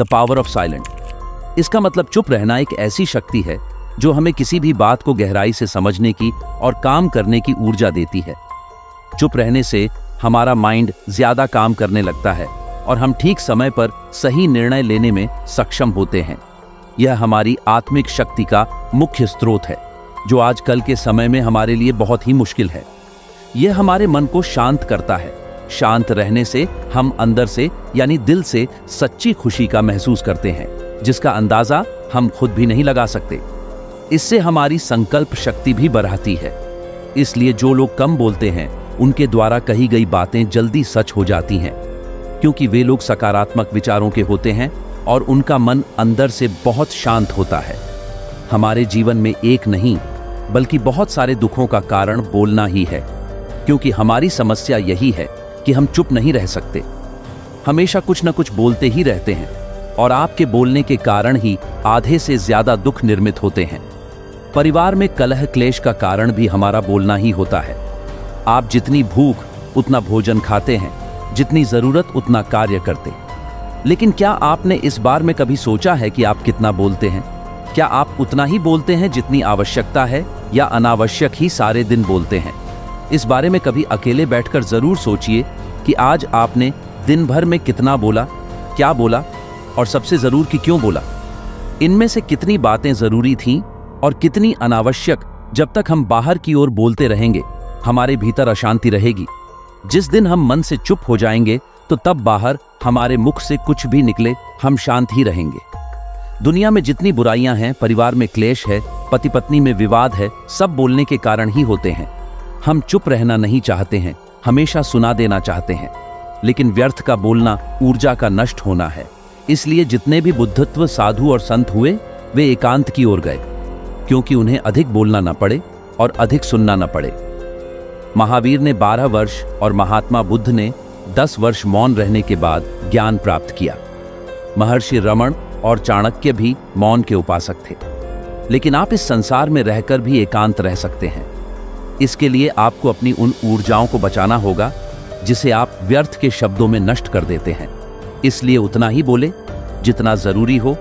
The power of silent. इसका मतलब चुप रहना एक ऐसी शक्ति है जो हमें किसी भी बात को गहराई से समझने की और काम करने की ऊर्जा देती है। चुप रहने से हमारा माइंड ज्यादा काम करने लगता है और हम ठीक समय पर सही निर्णय लेने में सक्षम होते हैं। यह हमारी आत्मिक शक्ति का मुख्य स्रोत है, जो आजकल के समय में हमारे लिए बहुत ही मुश्किल है। यह हमारे मन को शांत करता है। शांत रहने से हम अंदर से यानी दिल से सच्ची खुशी का महसूस करते हैं, जिसका अंदाजा हम खुद भी नहीं लगा सकते। इससे हमारी संकल्प शक्ति भी बढ़ती है। इसलिए जो लोग कम बोलते हैं उनके द्वारा कही गई बातें जल्दी सच हो जाती हैं, क्योंकि वे लोग सकारात्मक विचारों के होते हैं और उनका मन अंदर से बहुत शांत होता है। हमारे जीवन में एक नहीं बल्कि बहुत सारे दुखों का कारण बोलना ही है, क्योंकि हमारी समस्या यही है कि हम चुप नहीं रह सकते। हमेशा कुछ न कुछ बोलते ही रहते हैं और आपके बोलने के कारण ही आधे से ज्यादा दुख निर्मित होते हैं। परिवार में कलह क्लेश का कारण भी हमारा बोलना ही होता है। आप जितनी भूख उतना भोजन खाते हैं, जितनी जरूरत उतना कार्य करते। लेकिन क्या आपने इस बारे में कभी सोचा है कि आप कितना बोलते हैं? क्या आप उतना ही बोलते हैं जितनी आवश्यकता है, या अनावश्यक ही सारे दिन बोलते हैं? इस बारे में कभी अकेले बैठकर जरूर सोचिए कि आज आपने दिन भर में कितना बोला, क्या बोला और सबसे जरूर कि क्यों बोला। इनमें से कितनी बातें जरूरी थीं और कितनी अनावश्यक। जब तक हम बाहर की ओर बोलते रहेंगे, हमारे भीतर अशांति रहेगी। जिस दिन हम मन से चुप हो जाएंगे, तो तब बाहर हमारे मुख से कुछ भी निकले, हम शांत ही रहेंगे। दुनिया में जितनी बुराइयां हैं, परिवार में क्लेश है, पति पत्नी में विवाद है, सब बोलने के कारण ही होते हैं। हम चुप रहना नहीं चाहते हैं, हमेशा सुना देना चाहते हैं। लेकिन व्यर्थ का बोलना ऊर्जा का नष्ट होना है। इसलिए जितने भी बुद्धत्व साधु और संत हुए, वे एकांत की ओर गए, क्योंकि उन्हें अधिक बोलना न पड़े और अधिक सुनना न पड़े। महावीर ने 12 वर्ष और महात्मा बुद्ध ने 10 वर्ष मौन रहने के बाद ज्ञान प्राप्त किया। महर्षि रमण और चाणक्य भी मौन के उपासक थे। लेकिन आप इस संसार में रहकर भी एकांत रह सकते हैं। इसके लिए आपको अपनी उन ऊर्जाओं को बचाना होगा जिसे आप व्यर्थ के शब्दों में नष्ट कर देते हैं। इसलिए उतना ही बोले जितना जरूरी हो